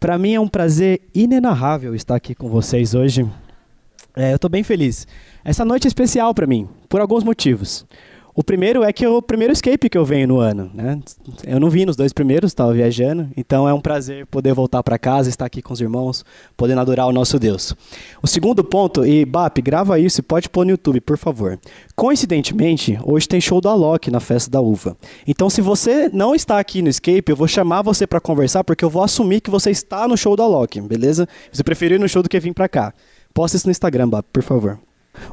Para mim é um prazer inenarrável estar aqui com vocês hoje. Eu estou bem feliz. Essa noite é especial para mim, por alguns motivos. O primeiro é que é o primeiro escape que eu venho no ano, né? Eu não vim nos dois primeiros, estava viajando, então é um prazer poder voltar para casa, estar aqui com os irmãos, podendo adorar o nosso Deus. O segundo ponto, e Bap, grava isso e pode pôr no YouTube, por favor. Coincidentemente, hoje tem show do Alok na Festa da Uva. Então, se você não está aqui no escape, eu vou chamar você para conversar, porque eu vou assumir que você está no show do Alok, beleza? Você preferiu ir no show do que vir para cá. Posta isso no Instagram, Bap, por favor.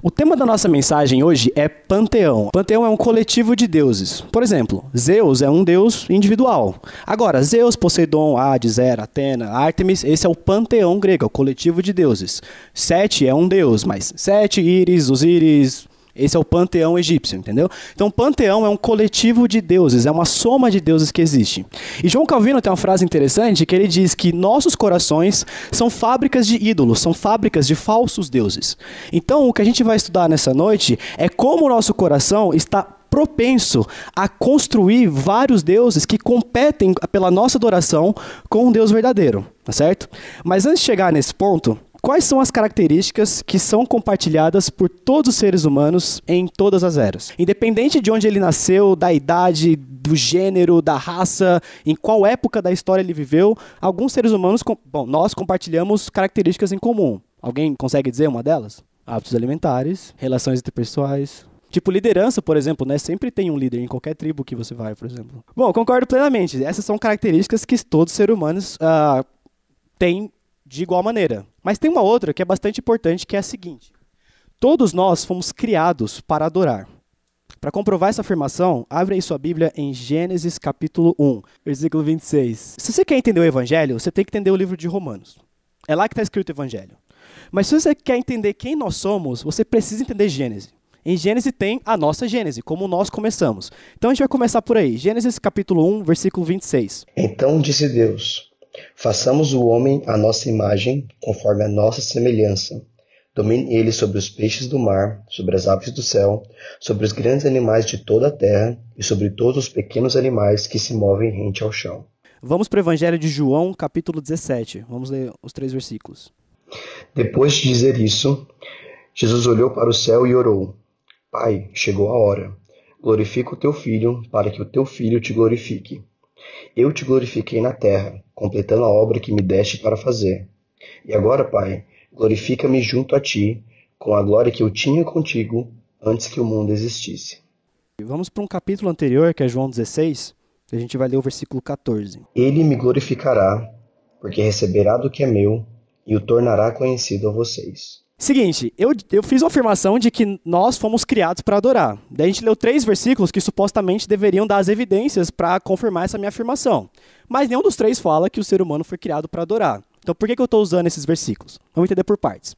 O tema da nossa mensagem hoje é Panteão. Panteão é um coletivo de deuses. Por exemplo, Zeus é um deus individual. Agora, Zeus, Poseidon, Hades, Hera, Atena, Ártemis, esse é o panteão grego, é o coletivo de deuses. Sete é um deus, mas Sete, Íris, Osíris, esse é o panteão egípcio, entendeu? Então, o panteão é um coletivo de deuses, é uma soma de deuses que existe. E João Calvino tem uma frase interessante que ele diz que nossos corações são fábricas de ídolos, são fábricas de falsos deuses. Então, o que a gente vai estudar nessa noite é como o nosso coração está propenso a construir vários deuses que competem pela nossa adoração com um Deus verdadeiro, tá certo? Mas antes de chegar nesse ponto, quais são as características que são compartilhadas por todos os seres humanos em todas as eras? Independente de onde ele nasceu, da idade, do gênero, da raça, em qual época da história ele viveu, alguns seres humanos, nós compartilhamos características em comum. Alguém consegue dizer uma delas? Hábitos alimentares, relações interpessoais. Tipo liderança, por exemplo, né? Sempre tem um líder em qualquer tribo que você vai, por exemplo. Bom, eu concordo plenamente. Essas são características que todos os seres humanos têm de igual maneira. Mas tem uma outra que é bastante importante, que é a seguinte. Todos nós fomos criados para adorar. Para comprovar essa afirmação, abre aí sua Bíblia em Gênesis capítulo 1, versículo 26. Se você quer entender o Evangelho, você tem que entender o livro de Romanos. É lá que está escrito o Evangelho. Mas se você quer entender quem nós somos, você precisa entender Gênesis. Em Gênesis tem a nossa Gênese, como nós começamos. Então a gente vai começar por aí. Gênesis capítulo 1, versículo 26. Então disse Deus: façamos o homem à nossa imagem, conforme a nossa semelhança. Domine ele sobre os peixes do mar, sobre as aves do céu, sobre os grandes animais de toda a terra e sobre todos os pequenos animais que se movem rente ao chão. Vamos para o Evangelho de João, capítulo 17. Vamos ler os 3 versículos. Depois de dizer isso, Jesus olhou para o céu e orou: Pai, chegou a hora. Glorifica o teu Filho, para que o teu Filho te glorifique. Eu te glorifiquei na terra, completando a obra que me deste para fazer. E agora, Pai, glorifica-me junto a ti, com a glória que eu tinha contigo antes que o mundo existisse. Vamos para um capítulo anterior, que é João 16, que a gente vai ler o versículo 14. Ele me glorificará, porque receberá do que é meu e o tornará conhecido a vocês. Seguinte, eu fiz uma afirmação de que nós fomos criados para adorar. Daí a gente leu 3 versículos que supostamente deveriam dar as evidências para confirmar essa minha afirmação. Mas nenhum dos 3 fala que o ser humano foi criado para adorar. Então por que eu estou usando esses versículos? Vamos entender por partes.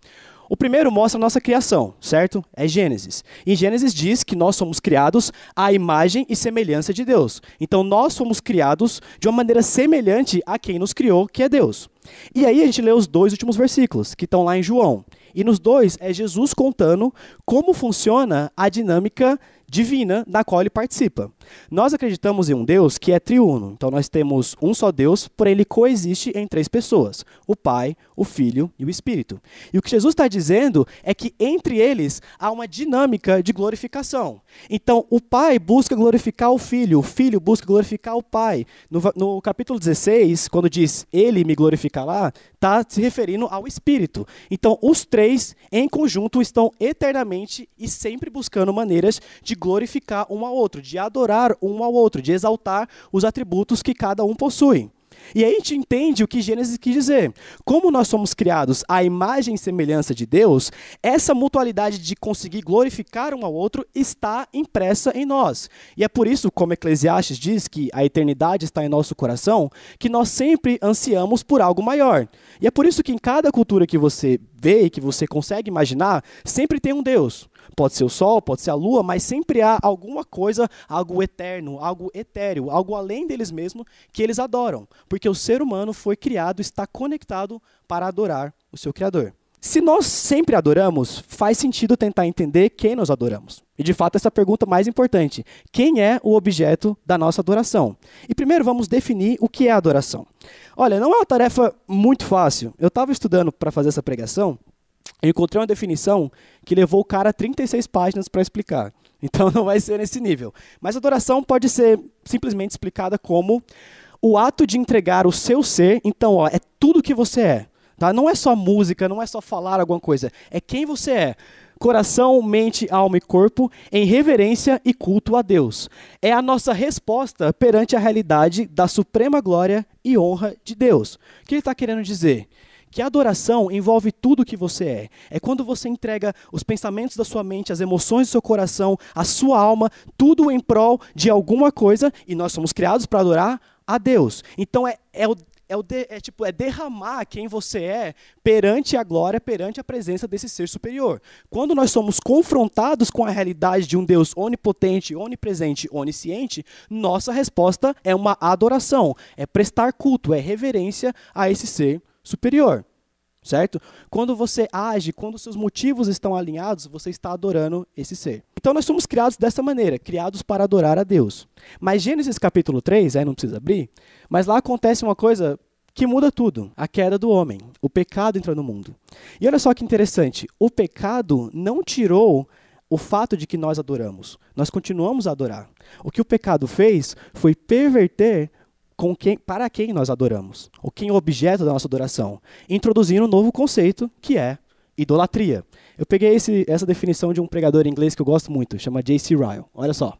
O primeiro mostra a nossa criação, certo? É Gênesis. Em Gênesis diz que nós somos criados à imagem e semelhança de Deus. Então nós fomos criados de uma maneira semelhante a quem nos criou, que é Deus. E aí a gente lê os 2 últimos versículos, que estão lá em João. E nos 2 é Jesus contando como funciona a dinâmica divina da qual ele participa. Nós acreditamos em um Deus que é triuno. Então nós temos um só Deus, porém ele coexiste em 3 pessoas: o Pai, o Filho e o Espírito. E o que Jesus está dizendo é que entre eles há uma dinâmica de glorificação. Então o Pai busca glorificar o Filho busca glorificar o Pai. No capítulo 16, quando diz ele me glorificará, está se referindo ao Espírito. Então os 3 em conjunto estão eternamente e sempre buscando maneiras de glorificar um ao outro, de adorar um ao outro, de exaltar os atributos que cada um possui. E aí a gente entende o que Gênesis quis dizer. Como nós somos criados à imagem e semelhança de Deus, essa mutualidade de conseguir glorificar um ao outro está impressa em nós. E é por isso, como Eclesiastes diz, que a eternidade está em nosso coração, que nós sempre ansiamos por algo maior. E é por isso que em cada cultura que você vê e que você consegue imaginar, sempre tem um Deus. Pode ser o sol, pode ser a lua, mas sempre há alguma coisa, algo eterno, algo etéreo, algo além deles mesmos que eles adoram. Porque o ser humano foi criado, está conectado para adorar o seu Criador. Se nós sempre adoramos, faz sentido tentar entender quem nós adoramos. E de fato essa é a pergunta mais importante. Quem é o objeto da nossa adoração? E primeiro vamos definir o que é adoração. Olha, não é uma tarefa muito fácil. Eu estava estudando para fazer essa pregação, eu encontrei uma definição que levou o cara 36 páginas para explicar. Então não vai ser nesse nível. Mas adoração pode ser simplesmente explicada como o ato de entregar o seu ser. Então, é tudo que você é. Tá? Não é só música, não é só falar alguma coisa. É quem você é. Coração, mente, alma e corpo, em reverência e culto a Deus. É a nossa resposta perante a realidade da suprema glória e honra de Deus. O que ele está querendo dizer? Que a adoração envolve tudo o que você é. É quando você entrega os pensamentos da sua mente, as emoções do seu coração, a sua alma, tudo em prol de alguma coisa, e nós somos criados para adorar a Deus. Então é derramar quem você é perante a glória, perante a presença desse ser superior. Quando nós somos confrontados com a realidade de um Deus onipotente, onipresente, onisciente, nossa resposta é uma adoração, é prestar culto, é reverência a esse ser superior, certo? Quando você age, quando seus motivos estão alinhados, você está adorando esse ser. Então nós somos criados dessa maneira, criados para adorar a Deus. Mas Gênesis capítulo 3, não precisa abrir, mas lá acontece uma coisa que muda tudo, a queda do homem, o pecado entra no mundo. E olha só que interessante, o pecado não tirou o fato de que nós adoramos, nós continuamos a adorar. O que o pecado fez foi perverter para quem nós adoramos, ou quem é o objeto da nossa adoração, introduzindo um novo conceito que é idolatria. Eu peguei essa definição de um pregador inglês que eu gosto muito, chama J.C. Ryle. Olha só.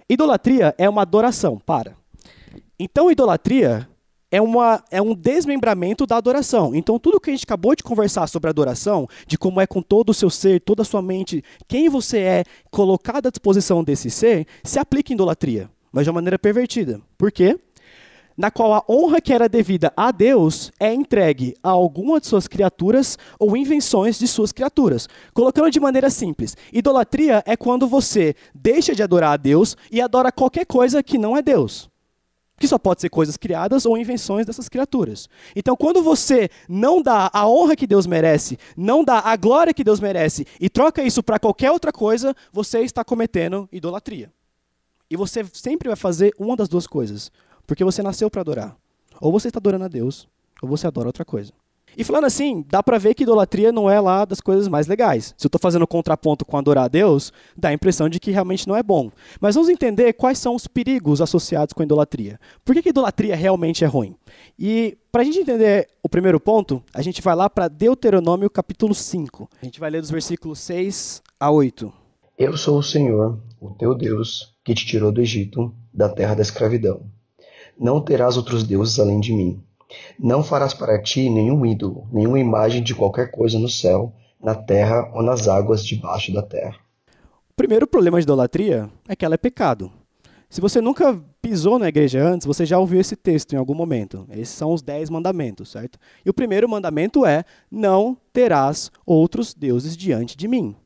Idolatria é uma adoração, Então idolatria é um desmembramento da adoração. Então tudo que a gente acabou de conversar sobre adoração, de como é com todo o seu ser, toda a sua mente, quem você é colocado à disposição desse ser, se aplica em idolatria, mas de uma maneira pervertida. Por quê? Na qual a honra que era devida a Deus é entregue a alguma de suas criaturas ou invenções de suas criaturas. Colocando de maneira simples, idolatria é quando você deixa de adorar a Deus e adora qualquer coisa que não é Deus. Que só pode ser coisas criadas ou invenções dessas criaturas. Então, quando você não dá a honra que Deus merece, não dá a glória que Deus merece e troca isso para qualquer outra coisa, você está cometendo idolatria. E você sempre vai fazer uma das duas coisas. Porque você nasceu para adorar. Ou você está adorando a Deus, ou você adora outra coisa. E falando assim, dá para ver que idolatria não é lá das coisas mais legais. Se eu estou fazendo contraponto com adorar a Deus, dá a impressão de que realmente não é bom. Mas vamos entender quais são os perigos associados com a idolatria. Por que idolatria realmente é ruim? E para a gente entender o primeiro ponto, a gente vai lá para Deuteronômio capítulo 5. A gente vai ler dos versículos 6 a 8. Eu sou o Senhor, o teu Deus, que te tirou do Egito, da terra da escravidão. Não terás outros deuses além de mim. Não farás para ti nenhum ídolo, nenhuma imagem de qualquer coisa no céu, na terra ou nas águas debaixo da terra. O primeiro problema de idolatria é que ela é pecado. Se você nunca pisou na igreja antes, você já ouviu esse texto em algum momento. Esses são os 10 mandamentos, certo? E o primeiro mandamento é: não terás outros deuses diante de mim.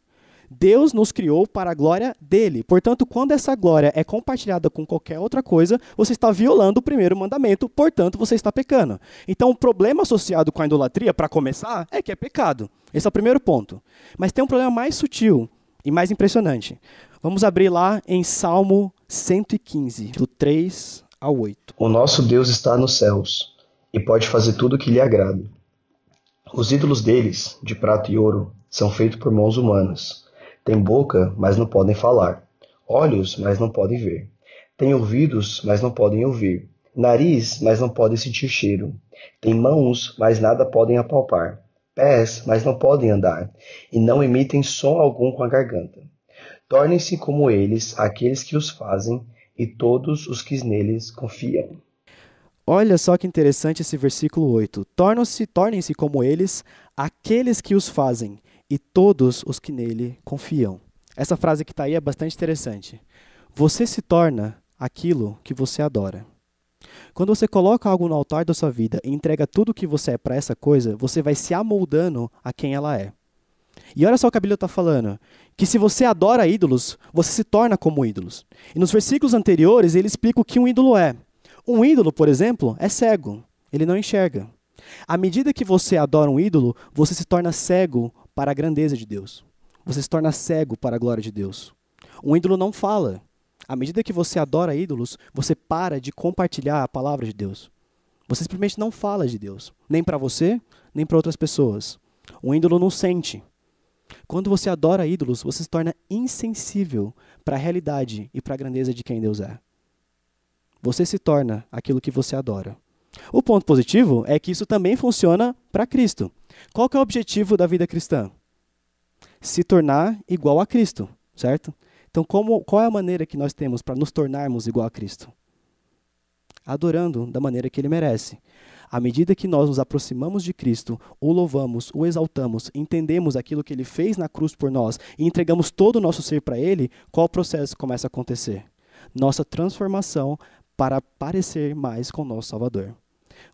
Deus nos criou para a glória dele. Portanto, quando essa glória é compartilhada com qualquer outra coisa, você está violando o primeiro mandamento, portanto, você está pecando. Então, o problema associado com a idolatria, para começar, é que é pecado. Esse é o primeiro ponto. Mas tem um problema mais sutil e mais impressionante. Vamos abrir lá em Salmo 115, do 3 ao 8. O nosso Deus está nos céus e pode fazer tudo o que lhe agrada. Os ídolos deles, de prata e ouro, são feitos por mãos humanas. Têm boca, mas não podem falar. Olhos, mas não podem ver. Têm ouvidos, mas não podem ouvir. Nariz, mas não podem sentir cheiro. Têm mãos, mas nada podem apalpar. Pés, mas não podem andar. E não emitem som algum com a garganta. Tornem-se como eles aqueles que os fazem e todos os que neles confiam. Olha só que interessante esse versículo 8. Tornem-se como eles aqueles que os fazem e todos os que nele confiam. Essa frase que está aí é bastante interessante. Você se torna aquilo que você adora. Quando você coloca algo no altar da sua vida e entrega tudo o que você é para essa coisa, você vai se amoldando a quem ela é. E olha só o que a Bíblia está falando, que se você adora ídolos, você se torna como ídolos. E nos versículos anteriores ele explica o que um ídolo é. Um ídolo, por exemplo, é cego, ele não enxerga. À medida que você adora um ídolo, você se torna cego para a grandeza de Deus. Você se torna cego para a glória de Deus. Um ídolo não fala. À medida que você adora ídolos, você para de compartilhar a palavra de Deus. Você simplesmente não fala de Deus, nem para você, nem para outras pessoas. Um ídolo não sente. Quando você adora ídolos, você se torna insensível para a realidade e para a grandeza de quem Deus é. Você se torna aquilo que você adora. O ponto positivo é que isso também funciona para Cristo. Qual que é o objetivo da vida cristã? Se tornar igual a Cristo, certo? Então, qual é a maneira que nós temos para nos tornarmos igual a Cristo? Adorando da maneira que Ele merece. À medida que nós nos aproximamos de Cristo, o louvamos, o exaltamos, entendemos aquilo que Ele fez na cruz por nós e entregamos todo o nosso ser para Ele, qual o processo começa a acontecer? Nossa transformação para parecer mais com o nosso Salvador.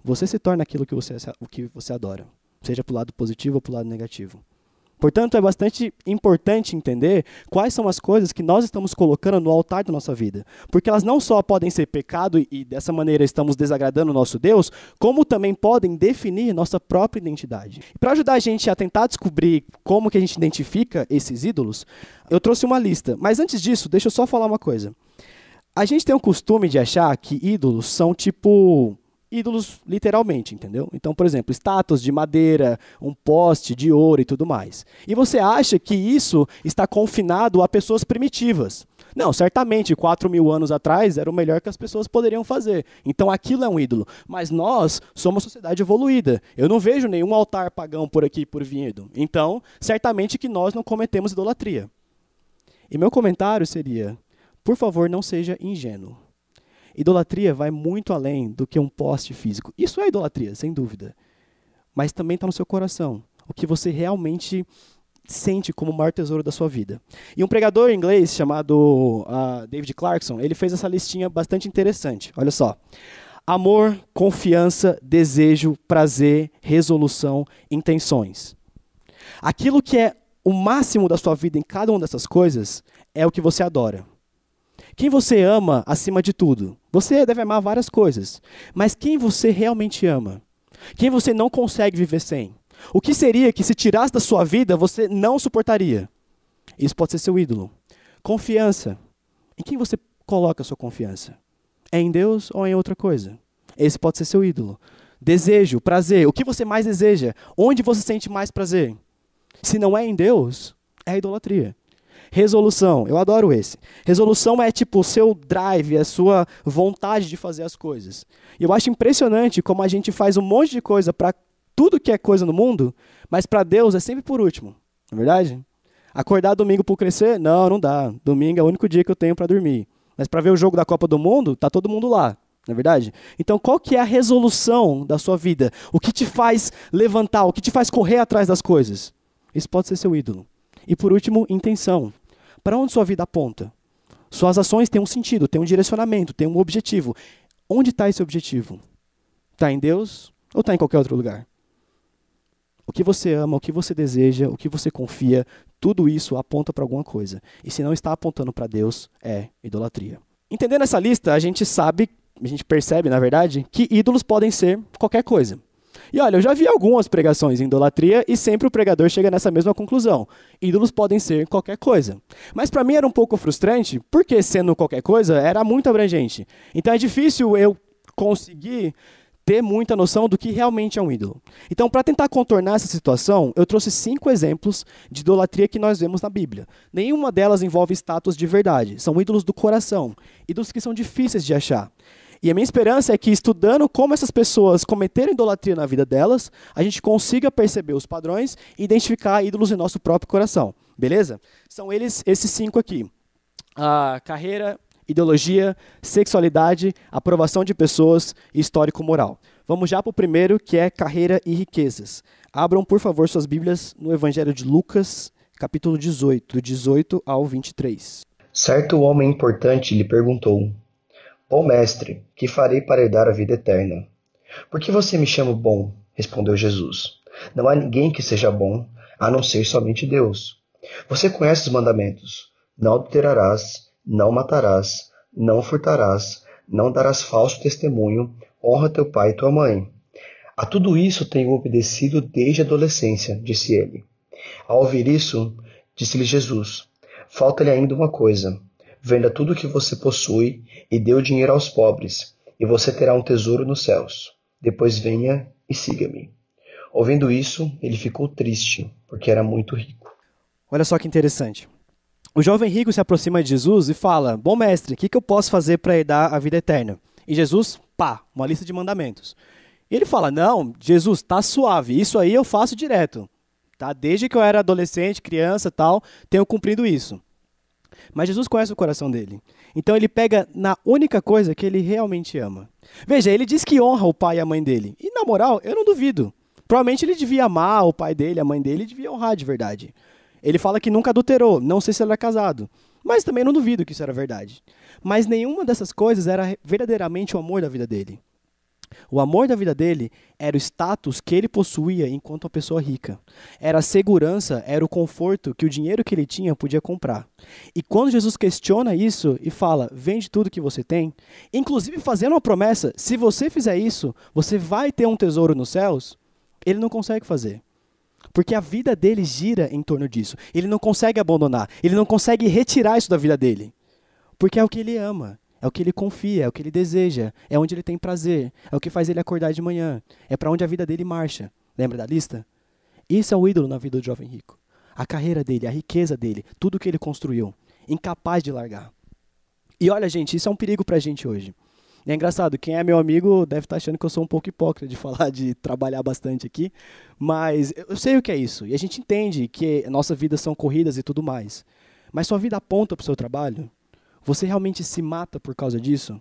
Você se torna aquilo que você adora, seja para o lado positivo ou para o lado negativo. Portanto, é bastante importante entender quais são as coisas que nós estamos colocando no altar da nossa vida. Porque elas não só podem ser pecado e dessa maneira estamos desagradando o nosso Deus, como também podem definir nossa própria identidade. Para ajudar a gente a tentar descobrir como que a gente identifica esses ídolos, eu trouxe uma lista. Mas antes disso, deixa eu só falar uma coisa. A gente tem o costume de achar que ídolos são tipo ídolos literalmente, entendeu? Então, por exemplo, estátuas de madeira, um poste de ouro e tudo mais. E você acha que isso está confinado a pessoas primitivas. Não, certamente, 4.000 anos atrás era o melhor que as pessoas poderiam fazer. Então aquilo é um ídolo. Mas nós somos uma sociedade evoluída. Eu não vejo nenhum altar pagão por aqui, por Vinhedo. Então, certamente que nós não cometemos idolatria. E meu comentário seria, por favor, não seja ingênuo. Idolatria vai muito além do que um poste físico. Isso é idolatria, sem dúvida. Mas também está no seu coração. O que você realmente sente como o maior tesouro da sua vida. E um pregador inglês chamado David Clarkson, ele fez essa listinha bastante interessante. Olha só. Amor, confiança, desejo, prazer, resolução, intenções. Aquilo que é o máximo da sua vida em cada uma dessas coisas é o que você adora. Quem você ama acima de tudo? Você deve amar várias coisas, mas quem você realmente ama? Quem você não consegue viver sem? O que seria que se tirasse da sua vida você não suportaria? Isso pode ser seu ídolo. Confiança. Em quem você coloca a sua confiança? É em Deus ou em outra coisa? Esse pode ser seu ídolo. Desejo, prazer. O que você mais deseja? Onde você sente mais prazer? Se não é em Deus, é idolatria. Resolução, eu adoro esse. Resolução é tipo o seu drive, a sua vontade de fazer as coisas. E eu acho impressionante como a gente faz um monte de coisa para tudo que é coisa no mundo, mas para Deus é sempre por último, não é verdade? Acordar domingo para crescer? Não, não dá. Domingo é o único dia que eu tenho para dormir. Mas para ver o jogo da Copa do Mundo, tá todo mundo lá, não é verdade? Então qual que é a resolução da sua vida? O que te faz levantar, o que te faz correr atrás das coisas? Isso pode ser seu ídolo. E por último, intenção. Para onde sua vida aponta? Suas ações têm um sentido, têm um direcionamento, têm um objetivo. Onde está esse objetivo? Está em Deus ou está em qualquer outro lugar? O que você ama, o que você deseja, o que você confia, tudo isso aponta para alguma coisa. E se não está apontando para Deus, é idolatria. Entendendo essa lista, a gente percebe, na verdade, que ídolos podem ser qualquer coisa. E olha, eu já vi algumas pregações em idolatria e sempre o pregador chega nessa mesma conclusão. Ídolos podem ser qualquer coisa. Mas para mim era um pouco frustrante, porque sendo qualquer coisa, era muito abrangente. Então é difícil eu conseguir ter muita noção do que realmente é um ídolo. Então, para tentar contornar essa situação, eu trouxe 5 exemplos de idolatria que nós vemos na Bíblia. Nenhuma delas envolve estátuas de verdade. São ídolos do coração. Ídolos que são difíceis de achar. E a minha esperança é que, estudando como essas pessoas cometeram idolatria na vida delas, a gente consiga perceber os padrões e identificar ídolos em nosso próprio coração. Beleza? São esses 5 aqui. A carreira, ideologia, sexualidade, aprovação de pessoas e histórico-moral. Vamos já para o primeiro, que é carreira e riquezas. Abram, por favor, suas Bíblias no Evangelho de Lucas, capítulo 18, do 18 ao 23. Certo homem importante lhe perguntou: Bom mestre, que farei para herdar a vida eterna? Por que você me chama bom? Respondeu Jesus. Não há ninguém que seja bom, a não ser somente Deus. Você conhece os mandamentos. Não adulterarás, não matarás, não furtarás, não darás falso testemunho, honra teu pai e tua mãe. A tudo isso tenho obedecido desde a adolescência, disse ele. Ao ouvir isso, disse-lhe Jesus: falta-lhe ainda uma coisa. Venda tudo o que você possui e dê o dinheiro aos pobres, e você terá um tesouro nos céus. Depois venha e siga-me. Ouvindo isso, ele ficou triste, porque era muito rico. Olha só que interessante. O jovem rico se aproxima de Jesus e fala: bom mestre, o que eu posso fazer para herdar a vida eterna? E Jesus, uma lista de mandamentos. E ele fala: não, Jesus, tá suave, isso aí eu faço direto. Tá? Desde que eu era adolescente, criança tal, tenho cumprido isso. Mas Jesus conhece o coração dele. Então ele pega na única coisa que ele realmente ama. Veja, ele diz que honra o pai e a mãe dele. E na moral, eu não duvido. Provavelmente ele devia amar o pai dele, a mãe dele, e devia honrar de verdade. Ele fala que nunca adulterou, não sei se ele era casado. Mas também não duvido que isso era verdade. Mas nenhuma dessas coisas era verdadeiramente o amor da vida dele. O amor da vida dele era o status que ele possuía enquanto uma pessoa rica. Era a segurança, era o conforto que o dinheiro que ele tinha podia comprar. E quando Jesus questiona isso e fala: vende tudo que você tem, inclusive fazendo uma promessa: se você fizer isso, você vai ter um tesouro nos céus, ele não consegue fazer. Porque a vida dele gira em torno disso. Ele não consegue abandonar, ele não consegue retirar isso da vida dele. Porque é o que ele ama. É o que ele confia, é o que ele deseja, é onde ele tem prazer, é o que faz ele acordar de manhã, é para onde a vida dele marcha. Lembra da lista? Isso é o ídolo na vida do jovem rico. A carreira dele, a riqueza dele, tudo que ele construiu, incapaz de largar. E olha, gente, isso é um perigo para a gente hoje. É engraçado, quem é meu amigo deve estar achando que eu sou um pouco hipócrita de falar de trabalhar bastante aqui, mas eu sei o que é isso, e a gente entende que nossas vidas são corridas e tudo mais. Mas sua vida aponta para o seu trabalho? Você realmente se mata por causa disso?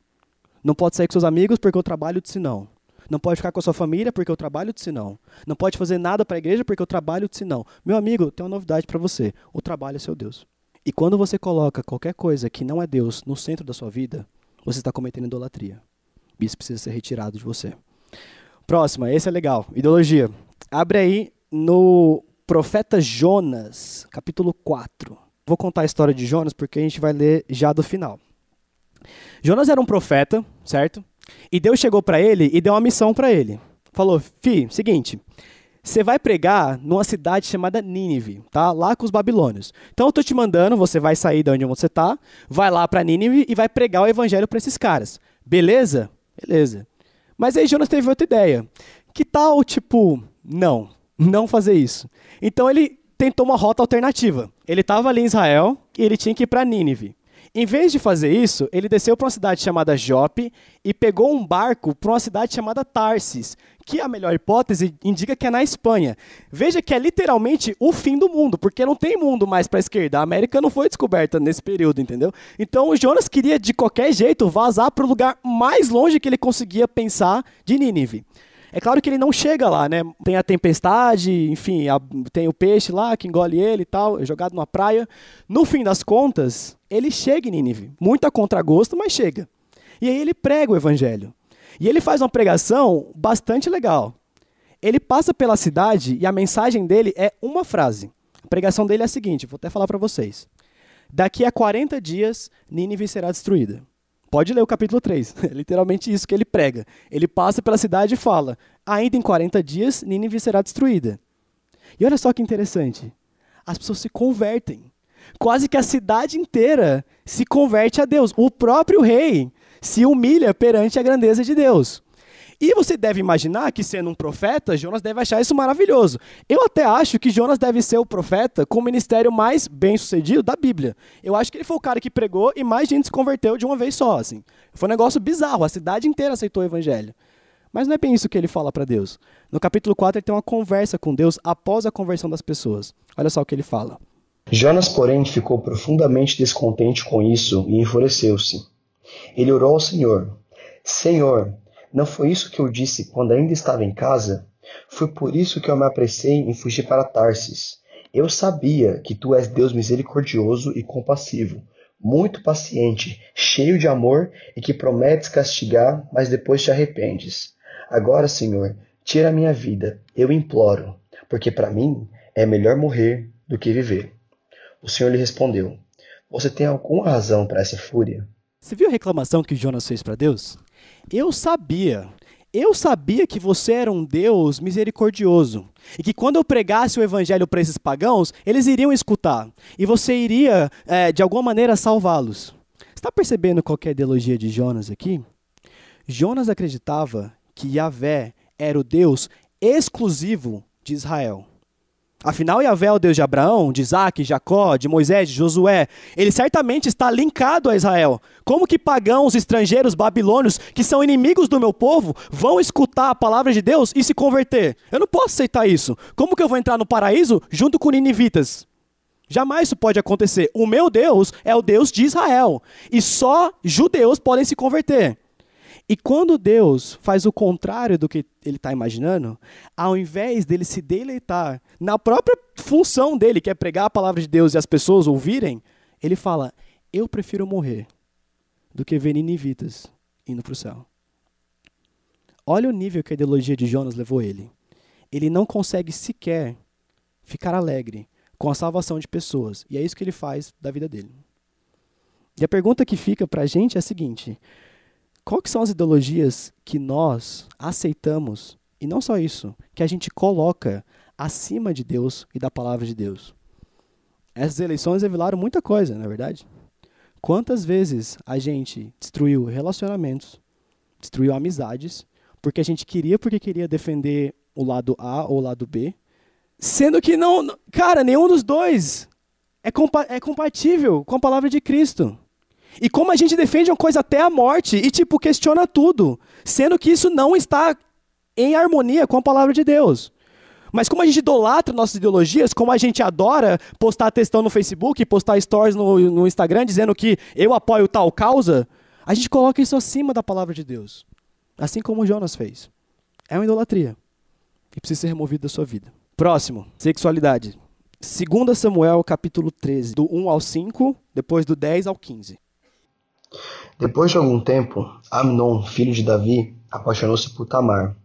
Não pode sair com seus amigos porque o trabalho disse não. Não pode ficar com a sua família porque o trabalho disse não. Não pode fazer nada para a igreja porque o trabalho disse não. Meu amigo, tem uma novidade para você. O trabalho é seu Deus. E quando você coloca qualquer coisa que não é Deus no centro da sua vida, você está cometendo idolatria. Isso precisa ser retirado de você. Próxima, esse é legal. Ideologia. Abre aí no profeta Jonas, capítulo 4. Vou contar a história de Jonas porque a gente vai ler já do final. Jonas era um profeta, certo? E Deus chegou para ele e deu uma missão para ele. Falou: seguinte, você vai pregar numa cidade chamada Nínive, tá? Lá com os babilônios. Então eu tô te mandando, você vai sair de onde você tá, vai lá para Nínive e vai pregar o evangelho para esses caras. Beleza? Beleza. Mas aí Jonas teve outra ideia. Que tal, não fazer isso? Então ele tentou uma rota alternativa. Ele estava ali em Israel e ele tinha que ir para Nínive. Em vez de fazer isso, ele desceu para uma cidade chamada Jope e pegou um barco para uma cidade chamada Tarsis, que a melhor hipótese indica que é na Espanha. Veja que é literalmente o fim do mundo, porque não tem mundo mais para a esquerda. A América não foi descoberta nesse período, entendeu? Então o Jonas queria de qualquer jeito vazar para o lugar mais longe que ele conseguia pensar de Nínive. É claro que ele não chega lá, né? Tem a tempestade, enfim, tem o peixe lá que engole ele e tal, é jogado numa praia. No fim das contas, ele chega em Nínive. Muito a contragosto, mas chega. E aí ele prega o evangelho. E ele faz uma pregação bastante legal. Ele passa pela cidade e a mensagem dele é uma frase. A pregação dele é a seguinte, vou até falar para vocês. Daqui a 40 dias, Nínive será destruída. Pode ler o capítulo 3, é literalmente isso que ele prega. Ele passa pela cidade e fala: ainda em 40 dias, Nínive será destruída. E olha só que interessante, as pessoas se convertem. Quase que a cidade inteira se converte a Deus. O próprio rei se humilha perante a grandeza de Deus. E você deve imaginar que, sendo um profeta, Jonas deve achar isso maravilhoso. Eu até acho que Jonas deve ser o profeta com o ministério mais bem-sucedido da Bíblia. Eu acho que ele foi o cara que pregou e mais gente se converteu de uma vez só. Assim. Foi um negócio bizarro, a cidade inteira aceitou o evangelho. Mas não é bem isso que ele fala para Deus. No capítulo 4, ele tem uma conversa com Deus após a conversão das pessoas. Olha só o que ele fala. Jonas, porém, ficou profundamente descontente com isso e enfureceu-se. Ele orou ao Senhor: Senhor, não foi isso que eu disse quando ainda estava em casa? Foi por isso que eu me apressei em fugir para Tarsis. Eu sabia que tu és Deus misericordioso e compassivo, muito paciente, cheio de amor e que prometes castigar, mas depois te arrependes. Agora, Senhor, tira a minha vida, eu imploro, porque para mim é melhor morrer do que viver. O Senhor lhe respondeu: Você tem alguma razão para essa fúria? Você viu a reclamação que Jonas fez para Deus? Eu sabia. eu sabia que você era um Deus misericordioso e que quando eu pregasse o evangelho para esses pagãos, eles iriam escutar e você iria, de alguma maneira, salvá-los. Está percebendo qual que é a ideologia de Jonas aqui? Jonas acreditava que Yahvé era o Deus exclusivo de Israel. Afinal, Yahvé é o Deus de Abraão, de Isaac, de Jacó, de Moisés, de Josué. Ele certamente está linkado a Israel. Como que pagãos, estrangeiros, babilônios, que são inimigos do meu povo, vão escutar a palavra de Deus e se converter? Eu não posso aceitar isso. Como que eu vou entrar no paraíso junto com ninivitas? Jamais isso pode acontecer. O meu Deus é o Deus de Israel. E só judeus podem se converter. E quando Deus faz o contrário do que ele está imaginando, ao invés dele se deleitar na própria função dele, que é pregar a palavra de Deus e as pessoas ouvirem, ele fala, eu prefiro morrer do que ver ninivitas indo para o céu. Olha o nível que a ideologia de Jonas levou ele. Ele não consegue sequer ficar alegre com a salvação de pessoas. E é isso que ele faz da vida dele. E a pergunta que fica para a gente é a seguinte: qual que são as ideologias que nós aceitamos, e não só isso, que a gente coloca acima de Deus e da palavra de Deus? Essas eleições revelaram muita coisa, não é verdade? Quantas vezes a gente destruiu relacionamentos, destruiu amizades, porque queria defender o lado A ou o lado B, sendo que não, cara, nenhum dos dois é compatível com a palavra de Cristo. E como a gente defende uma coisa até a morte e, questiona tudo, sendo que isso não está em harmonia com a palavra de Deus. Mas como a gente idolatra nossas ideologias, como a gente adora postar textão no Facebook, postar stories no Instagram dizendo que eu apoio tal causa, a gente coloca isso acima da palavra de Deus. Assim como Jonas fez. É uma idolatria. E precisa ser removido da sua vida. Próximo, sexualidade. 2 Samuel, capítulo 13, do 1 ao 5, depois do 10 ao 15. Depois de algum tempo, Amnon, filho de Davi, apaixonou-se por Tamar.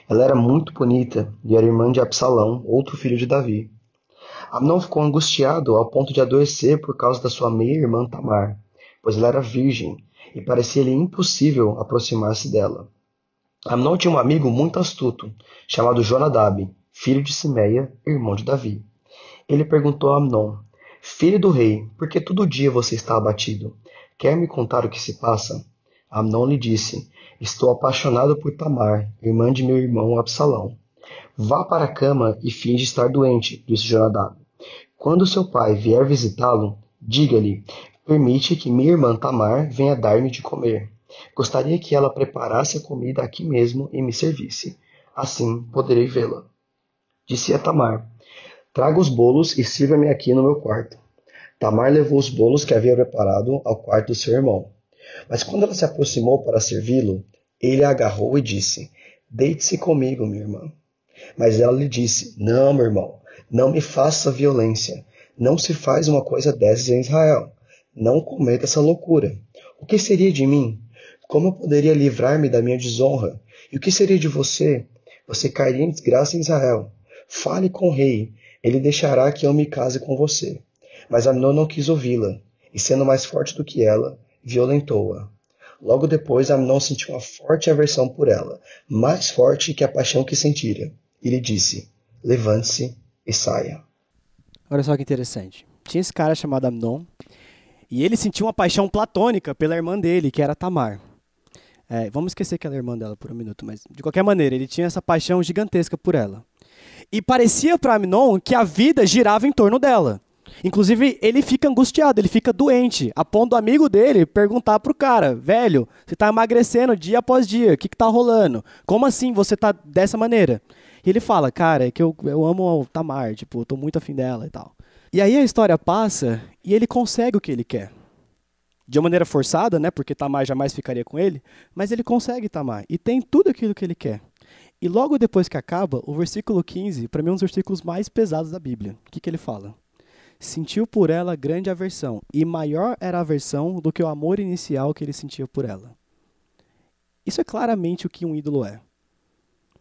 Ela era muito bonita e era irmã de Absalão, outro filho de Davi. Amnon ficou angustiado ao ponto de adoecer por causa da sua meia-irmã Tamar, pois ela era virgem e parecia-lhe impossível aproximar-se dela. Amnon tinha um amigo muito astuto, chamado Jonadab, filho de Simeia, irmão de Davi. Ele perguntou a Amnon: filho do rei, por que todo dia você está abatido? Quer me contar o que se passa? Amnon lhe disse: estou apaixonado por Tamar, irmã de meu irmão Absalão. Vá para a cama e finge estar doente, disse Jonadab. Quando seu pai vier visitá-lo, diga-lhe: permite que minha irmã Tamar venha dar-me de comer. Gostaria que ela preparasse a comida aqui mesmo e me servisse. Assim poderei vê-la. Disse a Tamar: traga os bolos e sirva-me aqui no meu quarto. Tamar levou os bolos que havia preparado ao quarto do seu irmão. Mas quando ela se aproximou para servi-lo, ele a agarrou e disse: deite-se comigo, minha irmã. Mas ela lhe disse: não, meu irmão, não me faça violência. Não se faz uma coisa dessas em Israel. Não cometa essa loucura. O que seria de mim? Como eu poderia livrar-me da minha desonra? E o que seria de você? Você cairia em desgraça em Israel. Fale com o rei. Ele deixará que eu me case com você. Mas Amnon não quis ouvi-la, e sendo mais forte do que ela, violentou-a. Logo depois, Amnon sentiu uma forte aversão por ela, mais forte que a paixão que sentira. E lhe disse: levante-se e saia. Olha só que interessante. Tinha esse cara chamado Amnon, e ele sentiu uma paixão platônica pela irmã dele, que era Tamar. Vamos esquecer que ela é irmã dela por um minuto, mas de qualquer maneira, ele tinha essa paixão gigantesca por ela. E parecia para Amnon que a vida girava em torno dela. Inclusive, ele fica angustiado, ele fica doente, a ponto do amigo dele perguntar pro cara: velho, você tá emagrecendo dia após dia, o que tá rolando? Como assim você tá dessa maneira? E ele fala: cara, é que eu amo a Tamar, eu tô muito afim dela e tal. E aí a história passa e ele consegue o que ele quer. De uma maneira forçada, né, porque Tamar jamais ficaria com ele, mas ele consegue Tamar e tem tudo aquilo que ele quer. E logo depois que acaba, o versículo 15, para mim é um dos versículos mais pesados da Bíblia. O que ele fala? Sentiu por ela grande aversão, e maior era a aversão do que o amor inicial que ele sentia por ela. Isso é claramente o que um ídolo é.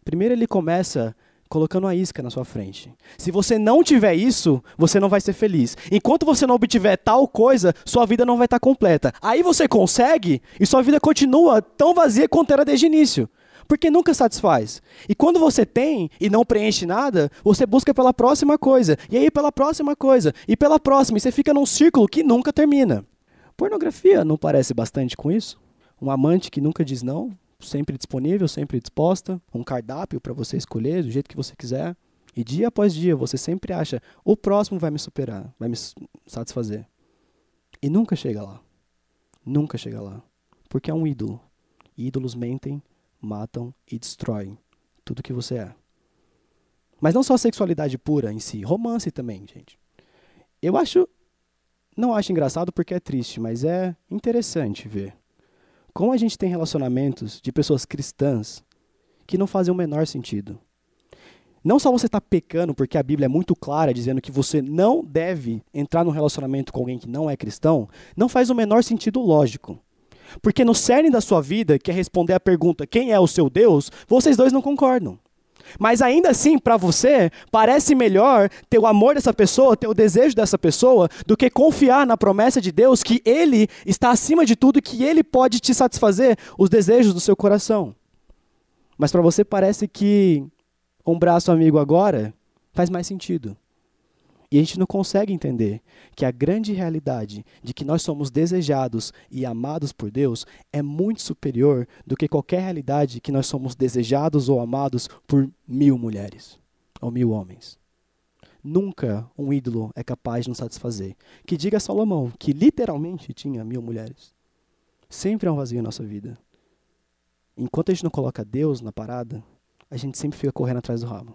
Primeiro ele começa colocando uma isca na sua frente. Se você não tiver isso, você não vai ser feliz. Enquanto você não obtiver tal coisa, sua vida não vai estar completa. Aí você consegue, e sua vida continua tão vazia quanto era desde o início. Porque nunca satisfaz. E quando você tem e não preenche nada, você busca pela próxima coisa, e aí pela próxima coisa, e pela próxima, e você fica num círculo que nunca termina. Pornografia não parece bastante com isso? Um amante que nunca diz não, sempre disponível, sempre disposta, um cardápio para você escolher do jeito que você quiser, e dia após dia você sempre acha, o próximo vai me superar, vai me satisfazer. E nunca chega lá. Nunca chega lá. Porque é um ídolo. Ídolos mentem, matam e destroem tudo que você é. Mas não só a sexualidade pura em si, romance também, gente. Não acho engraçado porque é triste, mas é interessante ver como a gente tem relacionamentos de pessoas cristãs que não fazem o menor sentido. Não só você está pecando, porque a Bíblia é muito clara dizendo que você não deve entrar num relacionamento com alguém que não é cristão, não faz o menor sentido lógico. Porque no cerne da sua vida, que é responder a pergunta, quem é o seu Deus, vocês dois não concordam. Mas ainda assim, para você, parece melhor ter o amor dessa pessoa, ter o desejo dessa pessoa, do que confiar na promessa de Deus que Ele está acima de tudo e que Ele pode te satisfazer os desejos do seu coração. Mas para você parece que um braço amigo agora faz mais sentido. E a gente não consegue entender que a grande realidade de que nós somos desejados e amados por Deus é muito superior do que qualquer realidade que nós somos desejados ou amados por 1000 mulheres ou 1000 homens. Nunca um ídolo é capaz de nos satisfazer. Que diga Salomão, que literalmente tinha 1000 mulheres. Sempre é um vazio na nossa vida. Enquanto a gente não coloca Deus na parada, a gente sempre fica correndo atrás do rabo.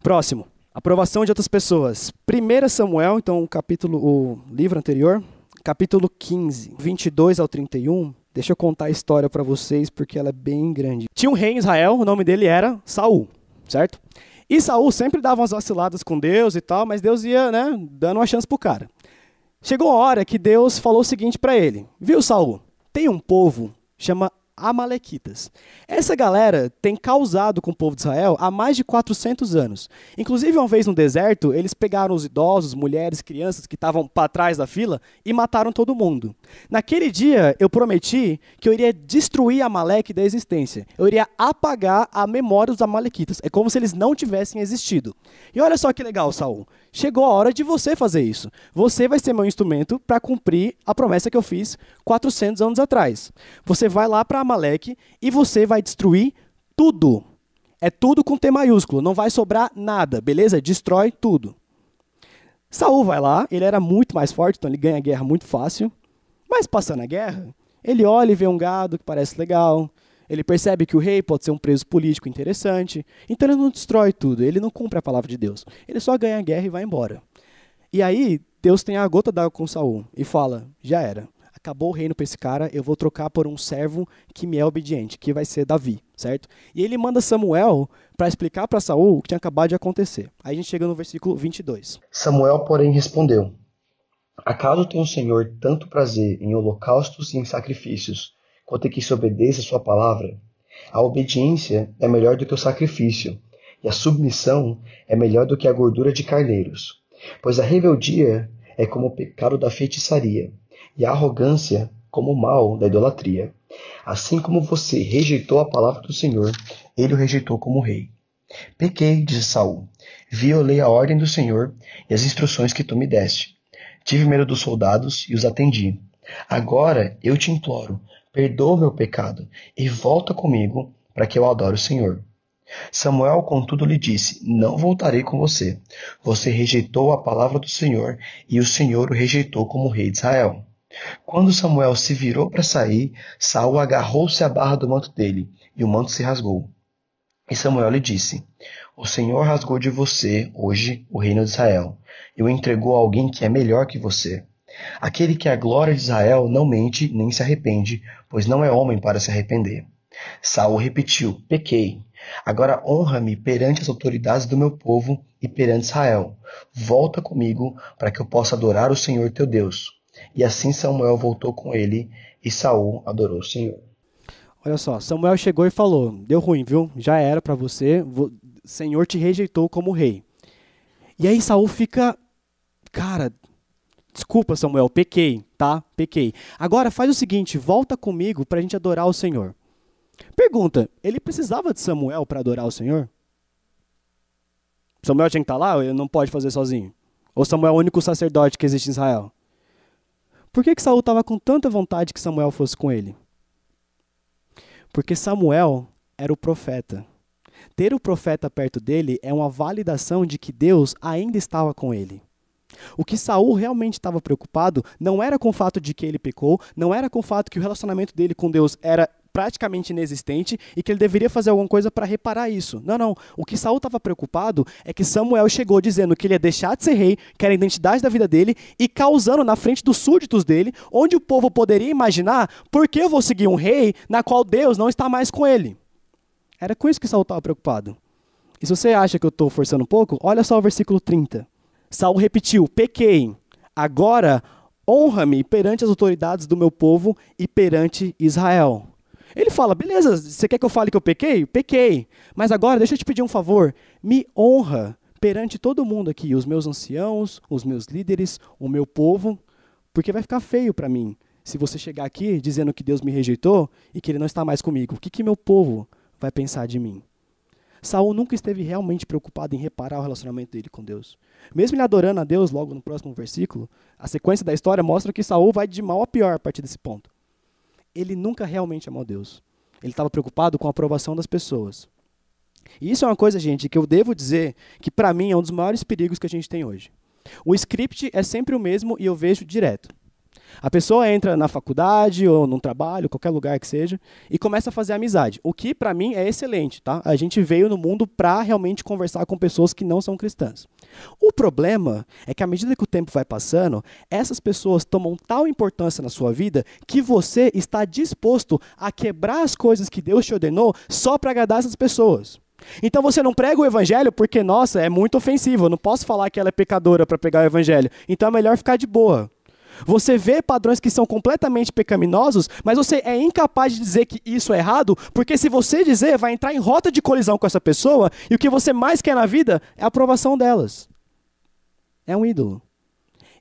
Próximo. Aprovação de outras pessoas. 1 Samuel, então o livro anterior, capítulo 15, 22 ao 31. Deixa eu contar a história para vocês, porque ela é bem grande. Tinha um rei em Israel, o nome dele era Saul, certo? E Saul sempre dava umas vaciladas com Deus e tal, mas Deus ia, dando uma chance pro cara. Chegou a hora que Deus falou o seguinte para ele. Viu, Saul? Tem um povo, chama Amalequitas. Essa galera tem causado com o povo de Israel há mais de 400 anos. Inclusive, uma vez no deserto, eles pegaram os idosos, mulheres, crianças que estavam para trás da fila e mataram todo mundo. Naquele dia, eu prometi que eu iria destruir Amaleque da existência. Eu iria apagar a memória dos Amalequitas. É como se eles não tivessem existido. E olha só que legal, Saul. Chegou a hora de você fazer isso. Você vai ser meu instrumento para cumprir a promessa que eu fiz 400 anos atrás. Você vai lá para Amaleque e você vai destruir tudo. É tudo com T maiúsculo, não vai sobrar nada, beleza? Destrói tudo. Saul vai lá, ele era muito mais forte, então ele ganha a guerra muito fácil. Mas passando a guerra, ele olha e vê um gado que parece legal. Ele percebe que o rei pode ser um preso político interessante. Então ele não destrói tudo, ele não cumpre a palavra de Deus. Ele só ganha a guerra e vai embora. E aí, Deus tem a gota d'água com Saul e fala, já era. Acabou o reino para esse cara, eu vou trocar por um servo que me é obediente, que vai ser Davi, certo? E ele manda Samuel para explicar para Saul o que tinha acabado de acontecer. Aí a gente chega no versículo 22. Samuel, porém, respondeu, acaso tem o Senhor tanto prazer em holocaustos e em sacrifícios, quanto em que se obedeça a sua palavra? A obediência é melhor do que o sacrifício, e a submissão é melhor do que a gordura de carneiros. Pois a rebeldia é como o pecado da feitiçaria, e a arrogância como o mal da idolatria. Assim como você rejeitou a palavra do Senhor, ele o rejeitou como rei. Pequei, disse Saul, violei a ordem do Senhor e as instruções que tu me deste. Tive medo dos soldados e os atendi. Agora eu te imploro, perdoa o meu pecado e volta comigo para que eu adore o Senhor. Samuel, contudo, lhe disse, não voltarei com você. Você rejeitou a palavra do Senhor e o Senhor o rejeitou como rei de Israel. Quando Samuel se virou para sair, Saul agarrou-se à barra do manto dele, e o manto se rasgou. E Samuel lhe disse, o Senhor rasgou de você, hoje, o reino de Israel, e o entregou a alguém que é melhor que você. Aquele que é a glória de Israel não mente nem se arrepende, pois não é homem para se arrepender. Saul repetiu, pequei. Agora honra-me perante as autoridades do meu povo e perante Israel. Volta comigo para que eu possa adorar o Senhor teu Deus. E assim Samuel voltou com ele e Saul adorou o Senhor. Olha só, Samuel chegou e falou, deu ruim, viu? Já era para você, o Senhor te rejeitou como rei. E aí Saul fica, cara, desculpa Samuel, pequei, tá? Pequei. Agora faz o seguinte, volta comigo para a gente adorar o Senhor. Pergunta, ele precisava de Samuel para adorar o Senhor? Samuel tinha que estar lá, ele não pode fazer sozinho? Ou Samuel é o único sacerdote que existe em Israel? Por que Saul estava com tanta vontade que Samuel fosse com ele? Porque Samuel era o profeta. Ter o profeta perto dele é uma validação de que Deus ainda estava com ele. O que Saul realmente estava preocupado não era com o fato de que ele pecou, não era com o fato que o relacionamento dele com Deus era praticamente inexistente e que ele deveria fazer alguma coisa para reparar isso. Não, não. O que Saul estava preocupado é que Samuel chegou dizendo que ele ia deixar de ser rei, que era a identidade da vida dele, e causando na frente dos súditos dele, onde o povo poderia imaginar por que eu vou seguir um rei na qual Deus não está mais com ele. Era com isso que Saul estava preocupado. E se você acha que eu estou forçando um pouco, olha só o versículo 30. Saul repetiu, pequei, agora honra-me perante as autoridades do meu povo e perante Israel. Ele fala, beleza, você quer que eu fale que eu pequei? Pequei. Mas agora, deixa eu te pedir um favor. Me honra perante todo mundo aqui, os meus anciãos, os meus líderes, o meu povo, porque vai ficar feio para mim se você chegar aqui dizendo que Deus me rejeitou e que ele não está mais comigo. O que meu povo vai pensar de mim? Saul nunca esteve realmente preocupado em reparar o relacionamento dele com Deus. Mesmo ele adorando a Deus, logo no próximo versículo, a sequência da história mostra que Saul vai de mal a pior a partir desse ponto. Ele nunca realmente amou Deus. Ele estava preocupado com a aprovação das pessoas. E isso é uma coisa, gente, que eu devo dizer que para mim é um dos maiores perigos que a gente tem hoje. O script é sempre o mesmo e eu vejo direto. A pessoa entra na faculdade ou num trabalho, qualquer lugar que seja, e começa a fazer amizade. O que, para mim, é excelente, tá? A gente veio no mundo para realmente conversar com pessoas que não são cristãs. O problema é que, à medida que o tempo vai passando, essas pessoas tomam tal importância na sua vida que você está disposto a quebrar as coisas que Deus te ordenou só para agradar essas pessoas. Então você não prega o evangelho porque, nossa, é muito ofensivo. Eu não posso falar que ela é pecadora para pregar o evangelho. Então é melhor ficar de boa. Você vê padrões que são completamente pecaminosos, mas você é incapaz de dizer que isso é errado, porque se você dizer, vai entrar em rota de colisão com essa pessoa, e o que você mais quer na vida é a aprovação delas. É um ídolo.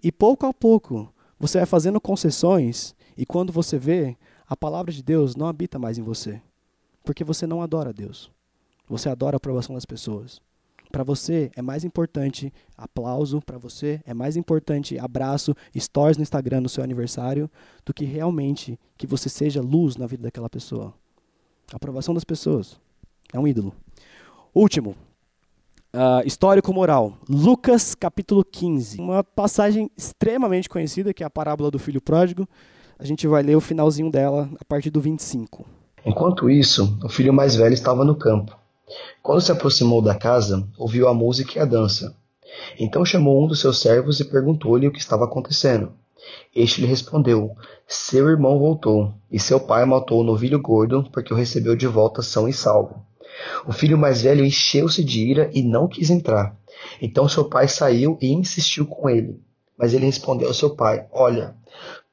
E pouco a pouco, você vai fazendo concessões, e quando você vê, a palavra de Deus não habita mais em você, porque você não adora Deus. Você adora a aprovação das pessoas. Para você é mais importante aplauso, para você é mais importante abraço, stories no Instagram no seu aniversário, do que realmente que você seja luz na vida daquela pessoa. A aprovação das pessoas é um ídolo. Último, histórico-moral. Lucas capítulo 15. Uma passagem extremamente conhecida, que é a parábola do filho pródigo. A gente vai ler o finalzinho dela a partir do 25. Enquanto isso, o filho mais velho estava no campo. Quando se aproximou da casa, ouviu a música e a dança. Então chamou um dos seus servos e perguntou-lhe o que estava acontecendo. Este lhe respondeu, seu irmão voltou, e seu pai matou o novilho gordo, porque o recebeu de volta são e salvo. O filho mais velho encheu-se de ira e não quis entrar. Então seu pai saiu e insistiu com ele. Mas ele respondeu ao seu pai, olha,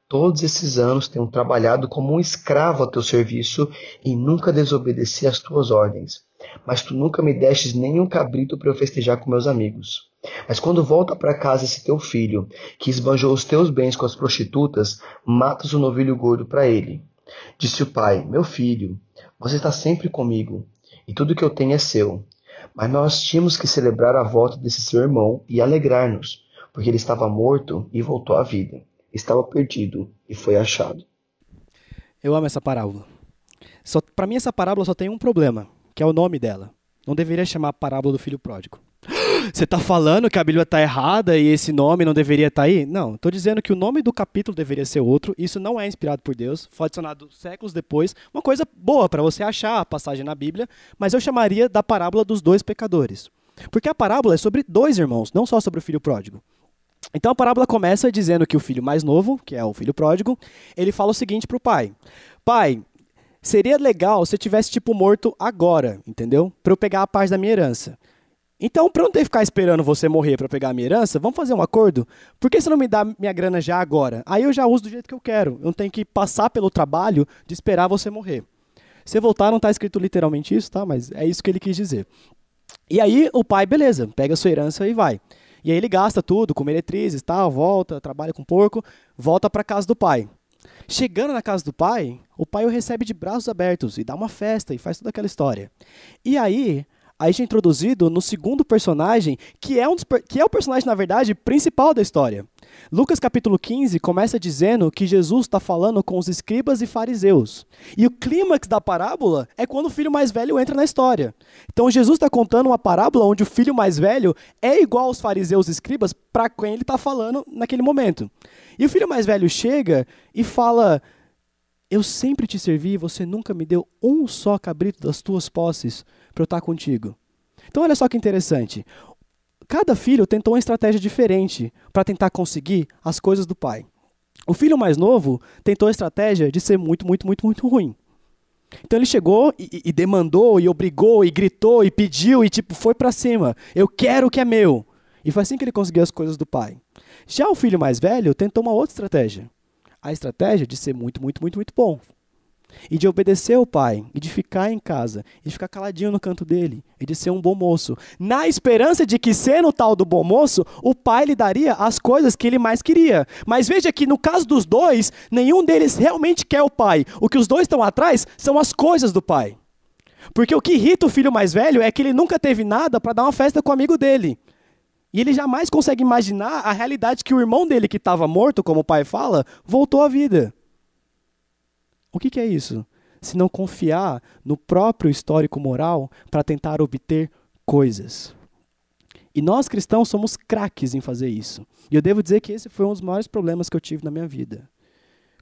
todos esses anos tenho trabalhado como um escravo a teu serviço e nunca desobedeci às tuas ordens. Mas tu nunca me destes nenhum cabrito para eu festejar com meus amigos. Mas quando volta para casa esse teu filho, que esbanjou os teus bens com as prostitutas, matas o novilho gordo para ele. Disse o pai, meu filho, você está sempre comigo, e tudo que eu tenho é seu. Mas nós tínhamos que celebrar a volta desse seu irmão e alegrar-nos, porque ele estava morto e voltou à vida. Estava perdido e foi achado. Eu amo essa parábola. Para mim, essa parábola só tem um problema, que é o nome dela. Não deveria chamar parábola do filho pródigo. Você está falando que a Bíblia está errada e esse nome não deveria estar aí? Não, estou dizendo que o nome do capítulo deveria ser outro. Isso não é inspirado por Deus. Foi adicionado séculos depois. Uma coisa boa para você achar a passagem na Bíblia, mas eu chamaria da parábola dos dois pecadores. Porque a parábola é sobre dois irmãos, não só sobre o filho pródigo. Então a parábola começa dizendo que o filho mais novo, que é o filho pródigo, ele fala o seguinte para o pai. Pai, seria legal se eu tivesse morto agora, entendeu? Para eu pegar a parte da minha herança. Então, para eu não ter que ficar esperando você morrer para pegar a minha herança, vamos fazer um acordo? Por que você não me dá minha grana já agora? Aí eu já uso do jeito que eu quero. Eu não tenho que passar pelo trabalho de esperar você morrer. Se voltar, não está escrito literalmente isso, tá? Mas é isso que ele quis dizer. E aí o pai, beleza, pega a sua herança e vai. E aí ele gasta tudo, com meretrizes, tal, volta, trabalha com porco, volta para casa do pai. Chegando na casa do pai, o pai o recebe de braços abertos e dá uma festa e faz toda aquela história. E aí a gente é introduzido no segundo personagem, que é o personagem, na verdade, principal da história. Lucas capítulo 15 começa dizendo que Jesus está falando com os escribas e fariseus. E o clímax da parábola é quando o filho mais velho entra na história. Então Jesus está contando uma parábola onde o filho mais velho é igual aos fariseus e escribas para quem ele está falando naquele momento. E o filho mais velho chega e fala: eu sempre te servi e você nunca me deu um só cabrito das tuas posses para eu estar contigo. Então olha só que interessante. Cada filho tentou uma estratégia diferente para tentar conseguir as coisas do pai. O filho mais novo tentou a estratégia de ser muito, muito, muito, muito ruim. Então ele chegou e demandou, e obrigou, e gritou, e pediu, e foi para cima. Eu quero o que é meu. E foi assim que ele conseguiu as coisas do pai. Já o filho mais velho tentou uma outra estratégia. A estratégia de ser muito, muito, muito, muito bom. E de obedecer ao pai, e de ficar em casa, e de ficar caladinho no canto dele, e de ser um bom moço. Na esperança de que, sendo o tal do bom moço, o pai lhe daria as coisas que ele mais queria. Mas veja que no caso dos dois, nenhum deles realmente quer o pai. O que os dois estão atrás são as coisas do pai. Porque o que irrita o filho mais velho é que ele nunca teve nada para dar uma festa com o amigo dele. E ele jamais consegue imaginar a realidade que o irmão dele, que estava morto, como o pai fala, voltou à vida. O que é isso? Se não confiar no próprio histórico moral para tentar obter coisas. E nós cristãos somos craques em fazer isso. E eu devo dizer que esse foi um dos maiores problemas que eu tive na minha vida.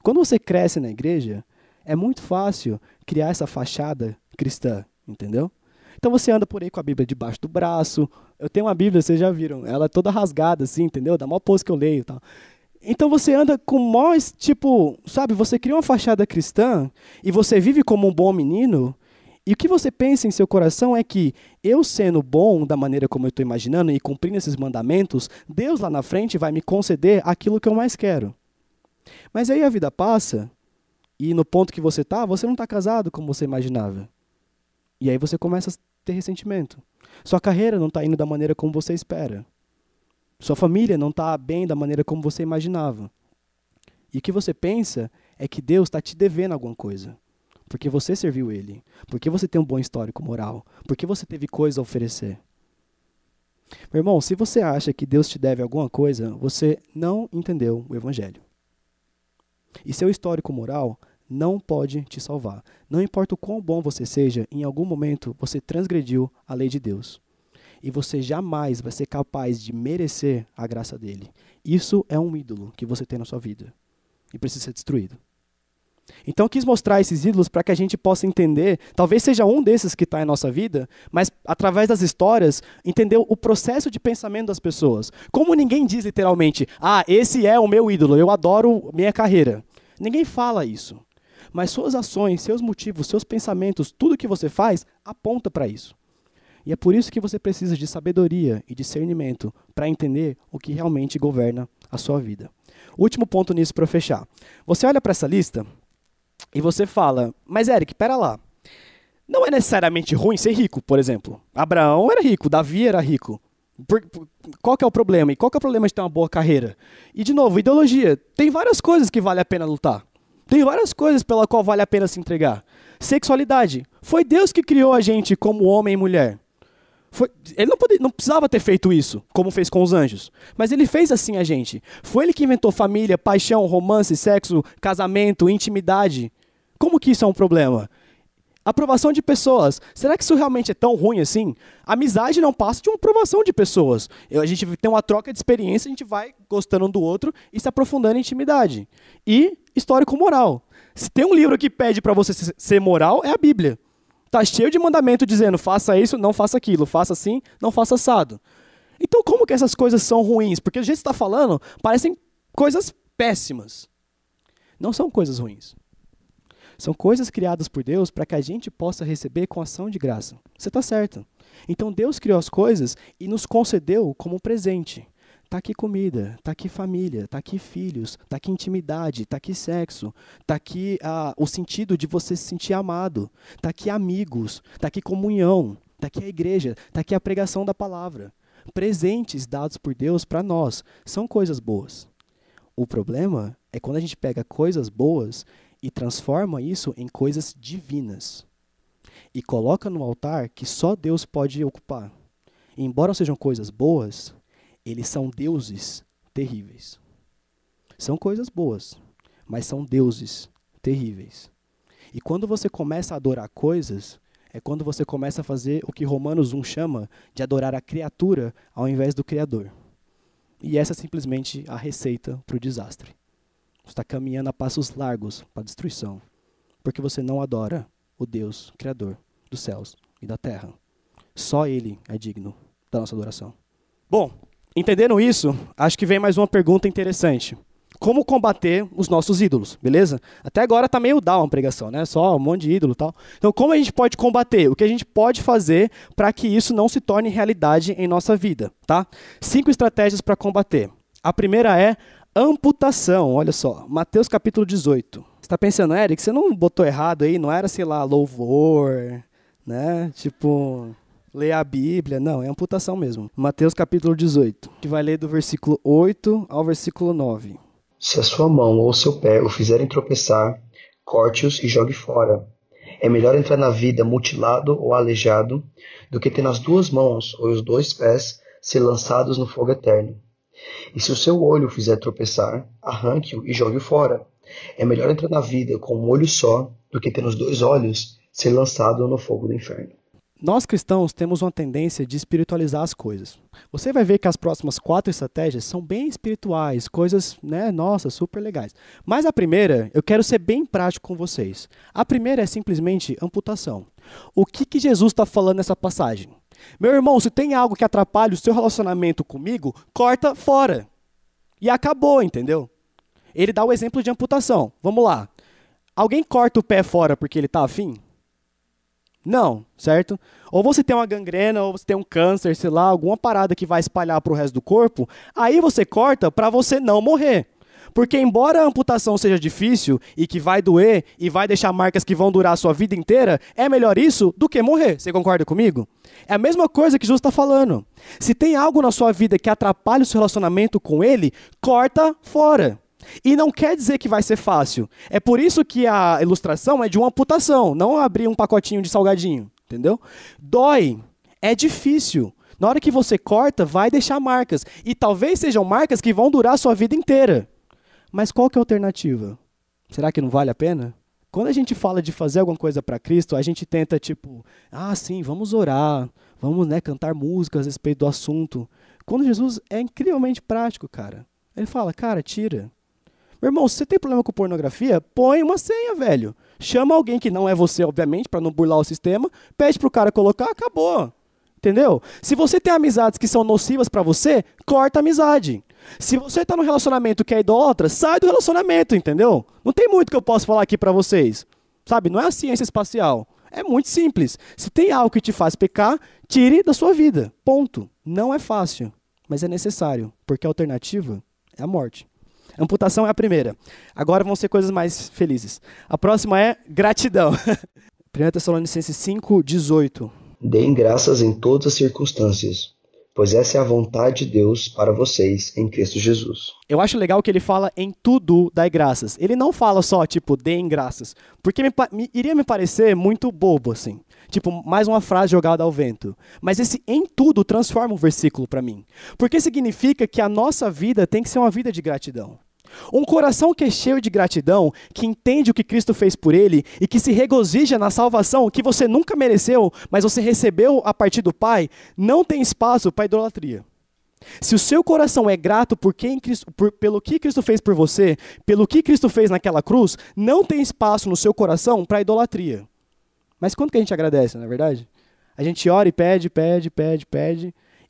Quando você cresce na igreja, é muito fácil criar essa fachada cristã, entendeu? Então você anda por aí com a Bíblia debaixo do braço. Eu tenho uma Bíblia, vocês já viram, ela é toda rasgada assim, entendeu? Dá maior pose que eu leio e tal. Então você anda com mais, você cria uma fachada cristã e você vive como um bom menino, e o que você pensa em seu coração é que eu sendo bom da maneira como eu estou imaginando e cumprindo esses mandamentos, Deus lá na frente vai me conceder aquilo que eu mais quero. Mas aí a vida passa e no ponto que você não está casado como você imaginava. E aí você começa a ter ressentimento. Sua carreira não está indo da maneira como você espera. Sua família não está bem da maneira como você imaginava. E o que você pensa é que Deus está te devendo alguma coisa. Porque você serviu Ele. Porque você tem um bom histórico moral. Porque você teve coisa a oferecer. Meu irmão, se você acha que Deus te deve alguma coisa, você não entendeu o Evangelho. E seu histórico moral não pode te salvar. Não importa o quão bom você seja, em algum momento você transgrediu a lei de Deus. E você jamais vai ser capaz de merecer a graça dele. Isso é um ídolo que você tem na sua vida. E precisa ser destruído. Então eu quis mostrar esses ídolos para que a gente possa entender, talvez seja um desses que está em nossa vida, mas através das histórias, entender o processo de pensamento das pessoas. Como ninguém diz literalmente, esse é o meu ídolo, eu adoro minha carreira. Ninguém fala isso. Mas suas ações, seus motivos, seus pensamentos, tudo que você faz, aponta para isso. E é por isso que você precisa de sabedoria e discernimento para entender o que realmente governa a sua vida. Último ponto nisso para fechar. Você olha para essa lista e você fala, mas Eric, pera lá. Não é necessariamente ruim ser rico, por exemplo. Abraão era rico, Davi era rico. Qual que é o problema? E qual que é o problema de ter uma boa carreira? E de novo, ideologia. Tem várias coisas que vale a pena lutar. Tem várias coisas pela qual vale a pena se entregar. Sexualidade. Foi Deus que criou a gente como homem e mulher. Ele não precisava ter feito isso, como fez com os anjos. Mas ele fez assim a gente. Foi ele que inventou família, paixão, romance, sexo, casamento, intimidade. Como que isso é um problema? Aprovação de pessoas. Será que isso realmente é tão ruim assim? Amizade não passa de uma aprovação de pessoas. A gente tem uma troca de experiência, a gente vai gostando um do outro e se aprofundando em intimidade. E histórico moral. Se tem um livro que pede para você ser moral, é a Bíblia. Está cheio de mandamento dizendo, faça isso, não faça aquilo, faça assim, não faça assado. Então como que essas coisas são ruins? Porque do jeito que você está falando, parecem coisas péssimas. Não são coisas ruins. São coisas criadas por Deus para que a gente possa receber com ação de graça. Você está certo. Então Deus criou as coisas e nos concedeu como presente. Está aqui comida, está aqui família, está aqui filhos, está aqui intimidade, está aqui sexo, está aqui o sentido de você se sentir amado, está aqui amigos, está aqui comunhão, está aqui a igreja, está aqui a pregação da palavra. Presentes dados por Deus para nós são coisas boas. O problema é quando a gente pega coisas boas e transforma isso em coisas divinas. E coloca no altar que só Deus pode ocupar. E embora sejam coisas boas, eles são deuses terríveis. São coisas boas, mas são deuses terríveis. E quando você começa a adorar coisas, é quando você começa a fazer o que Romanos 1 chama de adorar a criatura ao invés do Criador. E essa é simplesmente a receita para o desastre. Você está caminhando a passos largos para a destruição, porque você não adora o Deus Criador dos céus e da terra. Só Ele é digno da nossa adoração. Bom, entendendo isso, acho que vem mais uma pergunta interessante. Como combater os nossos ídolos, beleza? Até agora tá meio down a pregação, né? Só um monte de ídolo e tal. Então, como a gente pode combater? O que a gente pode fazer para que isso não se torne realidade em nossa vida, tá? 5 estratégias para combater. A primeira é amputação. Olha só, Mateus capítulo 18. Você está pensando, Eric, você não botou errado aí? Não era, sei lá, louvor, né? Tipo, ler a Bíblia. Não, é amputação mesmo. Mateus capítulo 18, que vai ler do versículo 8 ao versículo 9. Se a sua mão ou seu pé o fizerem tropeçar, corte-os e jogue fora. É melhor entrar na vida mutilado ou aleijado do que ter nas 2 mãos ou os 2 pés ser lançados no fogo eterno. E se o seu olho o fizer tropeçar, arranque-o e jogue-o fora. É melhor entrar na vida com um olho só do que ter nos 2 olhos ser lançado no fogo do inferno. Nós cristãos temos uma tendência de espiritualizar as coisas. Você vai ver que as próximas 4 estratégias são bem espirituais, coisas, né, nossa, super legais. Mas a primeira, eu quero ser bem prático com vocês. A primeira é simplesmente amputação. O que Jesus está falando nessa passagem? Meu irmão, se tem algo que atrapalha o seu relacionamento comigo, corta fora. E acabou, entendeu? Ele dá o exemplo de amputação. Vamos lá. Alguém corta o pé fora porque ele está afim? Não, certo? Ou você tem uma gangrena, ou você tem um câncer, sei lá, alguma parada que vai espalhar para o resto do corpo, aí você corta para você não morrer. Porque embora a amputação seja difícil e que vai doer e vai deixar marcas que vão durar a sua vida inteira, é melhor isso do que morrer. Você concorda comigo? É a mesma coisa que Jesus está falando. Se tem algo na sua vida que atrapalha o seu relacionamento com Ele, corta fora. E não quer dizer que vai ser fácil. É por isso que a ilustração é de uma amputação, não abrir um pacotinho de salgadinho, entendeu? Dói, é difícil. Na hora que você corta, vai deixar marcas. E talvez sejam marcas que vão durar a sua vida inteira. Mas qual que é a alternativa? Será que não vale a pena? Quando a gente fala de fazer alguma coisa para Cristo, a gente tenta tipo, sim, vamos orar, vamos, né, cantar músicas a respeito do assunto. Quando Jesus é incrivelmente prático, cara. Ele fala, cara, tira. Meu irmão, se você tem problema com pornografia, põe uma senha, velho. Chama alguém que não é você, obviamente, para não burlar o sistema, pede pro cara colocar, acabou. Entendeu? Se você tem amizades que são nocivas para você, corta a amizade. Se você está num relacionamento que é idólatra, sai do relacionamento, entendeu? Não tem muito que eu possa falar aqui para vocês. Sabe, não é a ciência espacial. É muito simples. Se tem algo que te faz pecar, tire da sua vida. Ponto. Não é fácil, mas é necessário, porque a alternativa é a morte. A amputação é a primeira. Agora vão ser coisas mais felizes. A próxima é gratidão. 1 Tessalonicenses 5:18. Deem graças em todas as circunstâncias, pois essa é a vontade de Deus para vocês em Cristo Jesus. Eu acho legal que ele fala em tudo dai graças. Ele não fala só, tipo, deem graças. Porque iria me parecer muito bobo, assim. Tipo, mais uma frase jogada ao vento. Mas esse em tudo transforma um versículo para mim. Porque significa que a nossa vida tem que ser uma vida de gratidão. Um coração que é cheio de gratidão, que entende o que Cristo fez por ele e que se regozija na salvação que você nunca mereceu, mas você recebeu a partir do Pai, não tem espaço para idolatria. Se o seu coração é grato pelo que Cristo fez por você, pelo que Cristo fez naquela cruz, não tem espaço no seu coração para idolatria. Mas quando que a gente agradece, não é verdade? A gente ora e pede.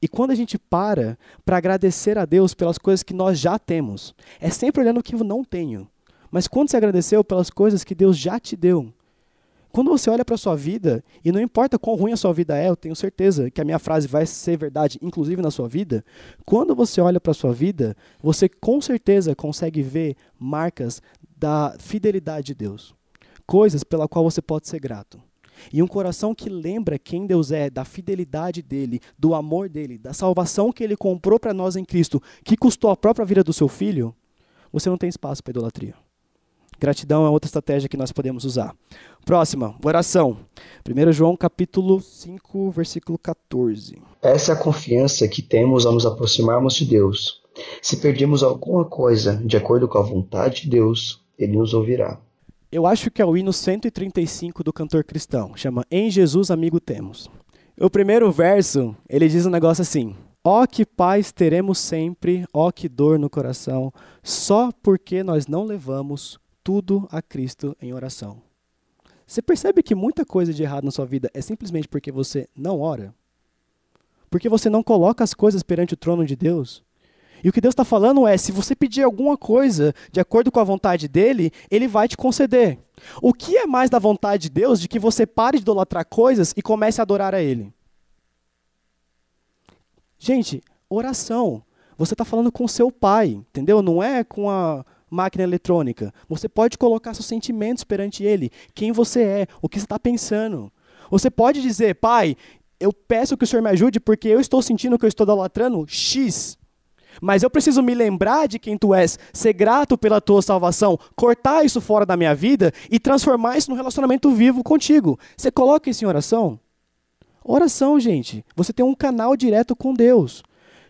E quando a gente para agradecer a Deus pelas coisas que nós já temos, é sempre olhando o que eu não tenho. Mas quando você agradeceu pelas coisas que Deus já te deu, quando você olha para a sua vida, e não importa quão ruim a sua vida é, eu tenho certeza que a minha frase vai ser verdade, inclusive na sua vida, quando você olha para a sua vida, você com certeza consegue ver marcas da fidelidade de Deus. Coisas pela qual você pode ser grato. E um coração que lembra quem Deus é, da fidelidade dele, do amor dele, da salvação que ele comprou para nós em Cristo, que custou a própria vida do seu filho, você não tem espaço para idolatria. Gratidão é outra estratégia que nós podemos usar. Próxima, oração. 1 João capítulo 5, versículo 14. Essa é a confiança que temos ao nos aproximarmos de Deus. Se pedirmos alguma coisa de acordo com a vontade de Deus, Ele nos ouvirá. Eu acho que é o hino 135 do cantor cristão. Chama Em Jesus Amigo Temos. O primeiro verso, ele diz um negócio assim. Ó que paz teremos sempre, ó que dor no coração, só porque nós não levamos tudo a Cristo em oração. Você percebe que muita coisa de errado na sua vida é simplesmente porque você não ora? Porque você não coloca as coisas perante o trono de Deus? E o que Deus está falando é, se você pedir alguma coisa de acordo com a vontade dele, ele vai te conceder. O que é mais da vontade de Deus de que você pare de idolatrar coisas e comece a adorar a ele? Gente, oração. Você está falando com o seu pai, entendeu? Não é com a máquina eletrônica. Você pode colocar seus sentimentos perante ele. Quem você é, o que você está pensando. Você pode dizer, pai, eu peço que o Senhor me ajude porque eu estou sentindo que eu estou idolatrando X. Mas eu preciso me lembrar de quem tu és, ser grato pela tua salvação, cortar isso fora da minha vida e transformar isso num relacionamento vivo contigo. Você coloca isso em oração? Oração, gente. Você tem um canal direto com Deus.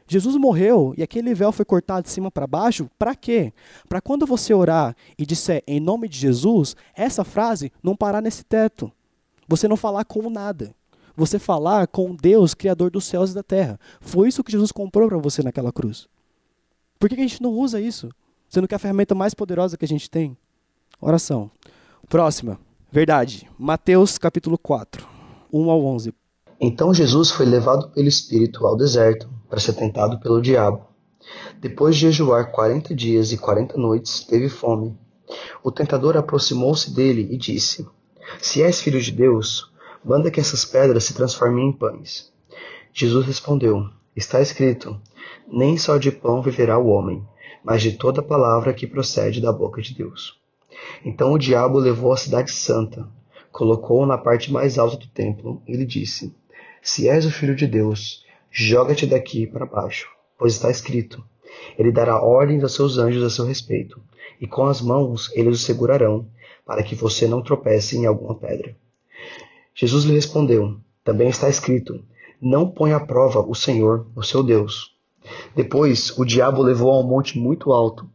Jesus morreu e aquele véu foi cortado de cima para baixo, para quê? Para quando você orar e disser em nome de Jesus, essa frase não parar nesse teto. Você não falar com nada. Você falar com Deus, Criador dos céus e da terra. Foi isso que Jesus comprou para você naquela cruz. Por que a gente não usa isso? Sendo que é a ferramenta mais poderosa que a gente tem? Oração. Próxima. Verdade. Mateus capítulo 4, 1 ao 11. Então Jesus foi levado pelo Espírito ao deserto para ser tentado pelo diabo. Depois de jejuar 40 dias e 40 noites, teve fome. O tentador aproximou-se dele e disse, se és filho de Deus, manda que essas pedras se transformem em pães. Jesus respondeu, está escrito, nem só de pão viverá o homem, mas de toda palavra que procede da boca de Deus. Então o diabo levou a cidade santa, colocou-o na parte mais alta do templo e lhe disse, se és o filho de Deus, joga-te daqui para baixo, pois está escrito, ele dará ordens aos seus anjos a seu respeito, e com as mãos eles o segurarão, para que você não tropece em alguma pedra. Jesus lhe respondeu, também está escrito, não ponha à prova o Senhor, o seu Deus. Depois o diabo o levou a um monte muito alto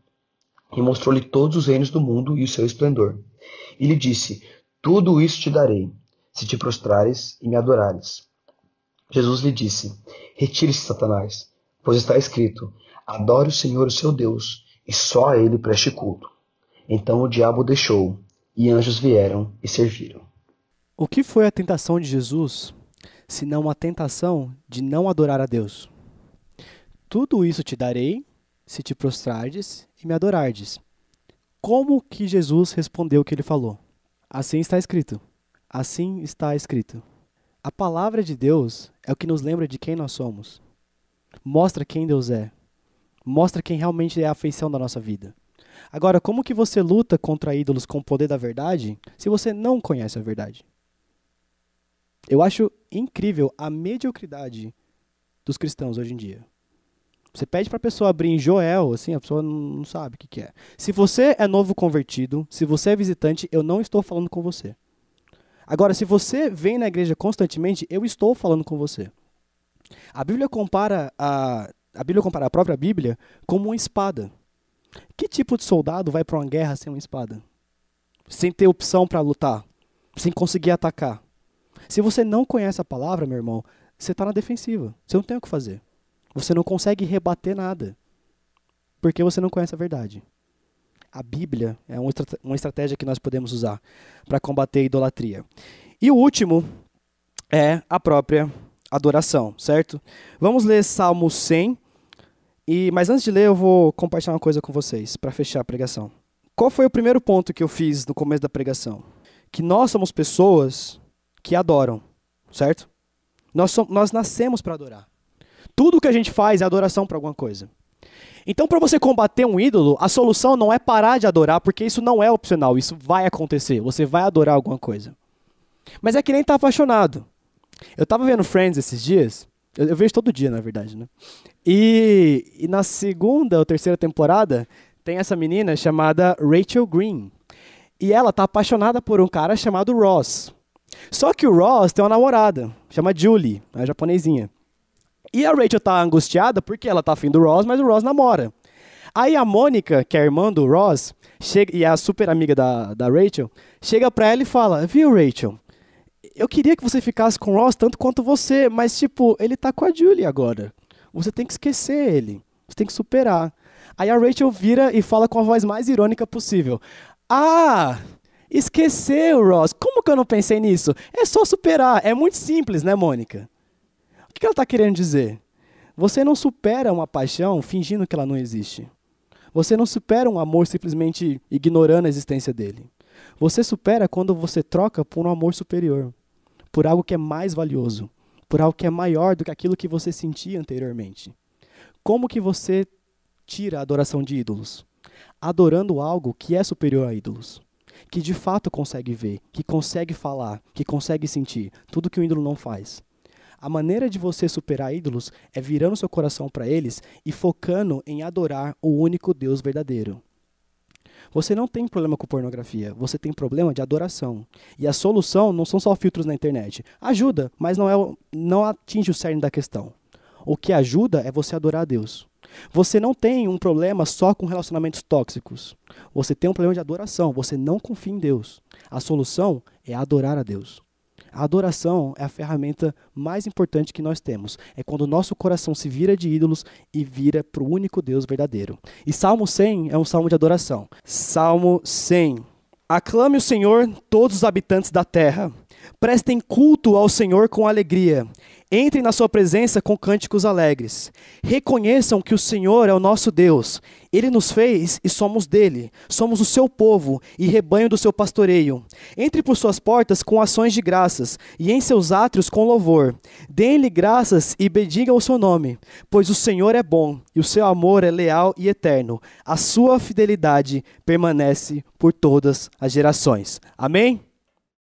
e mostrou-lhe todos os reinos do mundo e o seu esplendor. E lhe disse, tudo isso te darei, se te prostrares e me adorares. Jesus lhe disse, retire-se, Satanás, pois está escrito, adore o Senhor, o seu Deus, e só a ele preste culto. Então o diabo o deixou, e anjos vieram e serviram. O que foi a tentação de Jesus, senão a tentação de não adorar a Deus? Tudo isso te darei, se te prostrardes e me adorardes. Como que Jesus respondeu o que ele falou? Assim está escrito. Assim está escrito. A palavra de Deus é o que nos lembra de quem nós somos. Mostra quem Deus é. Mostra quem realmente é a afeição da nossa vida. Agora, como que você luta contra ídolos com o poder da verdade se você não conhece a verdade? Eu acho incrível a mediocridade dos cristãos hoje em dia. Você pede para a pessoa abrir em Joel, assim, a pessoa não sabe o que é. Se você é novo convertido, se você é visitante, eu não estou falando com você. Agora, se você vem na igreja constantemente, eu estou falando com você. A Bíblia compara a própria Bíblia como uma espada. Que tipo de soldado vai para uma guerra sem uma espada? Sem ter opção para lutar? Sem conseguir atacar? Se você não conhece a palavra, meu irmão, você está na defensiva. Você não tem o que fazer. Você não consegue rebater nada. Porque você não conhece a verdade. A Bíblia é uma estratégia que nós podemos usar para combater a idolatria. E o último é a própria adoração, certo? Vamos ler Salmo 100. Mas antes de ler, eu vou compartilhar uma coisa com vocês, para fechar a pregação. Qual foi o primeiro ponto que eu fiz no começo da pregação? Que nós somos pessoas que adoram, certo? Nós nascemos para adorar. Tudo que a gente faz é adoração para alguma coisa. Então, para você combater um ídolo, a solução não é parar de adorar, porque isso não é opcional, isso vai acontecer, você vai adorar alguma coisa. Mas é que nem estar apaixonado. Eu estava vendo Friends esses dias, eu vejo todo dia, na verdade, né? E na segunda ou terceira temporada, tem essa menina chamada Rachel Green. E ela tá apaixonada por um cara chamado Ross. Só que o Ross tem uma namorada, chama Julie, a japonesinha. E a Rachel tá angustiada porque ela tá afim do Ross, mas o Ross namora. Aí a Mônica, que é a irmã do Ross, chega, e é a super amiga da Rachel, chega pra ela e fala, viu, Rachel, eu queria que você ficasse com o Ross tanto quanto você, mas, tipo, ele tá com a Julie agora. Você tem que esquecer ele, você tem que superar. Aí a Rachel vira e fala com a voz mais irônica possível. Ah, esqueceu, Ross, como que eu não pensei nisso? É só superar, é muito simples, né, Mônica? O que ela tá querendo dizer? Você não supera uma paixão fingindo que ela não existe. Você não supera um amor simplesmente ignorando a existência dele. Você supera quando você troca por um amor superior, por algo que é mais valioso, por algo que é maior do que aquilo que você sentia anteriormente. Como que você tira a adoração de ídolos? Adorando algo que é superior a ídolos, que de fato consegue ver, que consegue falar, que consegue sentir, tudo que o ídolo não faz. A maneira de você superar ídolos é virando seu coração para eles e focando em adorar o único Deus verdadeiro. Você não tem problema com pornografia, você tem problema de adoração. E a solução não são só filtros na internet. Ajuda, mas não atinge o cerne da questão. O que ajuda é você adorar a Deus. Você não tem um problema só com relacionamentos tóxicos. Você tem um problema de adoração, você não confia em Deus. A solução é adorar a Deus. A adoração é a ferramenta mais importante que nós temos. É quando o nosso coração se vira de ídolos e vira para o único Deus verdadeiro. E Salmo 100 é um salmo de adoração. Salmo 100. Aclame o Senhor, todos os habitantes da terra. Prestem culto ao Senhor com alegria. Entrem na sua presença com cânticos alegres. Reconheçam que o Senhor é o nosso Deus. Ele nos fez e somos dele. Somos o seu povo e rebanho do seu pastoreio. Entre por suas portas com ações de graças e em seus átrios com louvor. Deem-lhe graças e bendigam o seu nome, pois o Senhor é bom e o seu amor é leal e eterno. A sua fidelidade permanece por todas as gerações. Amém?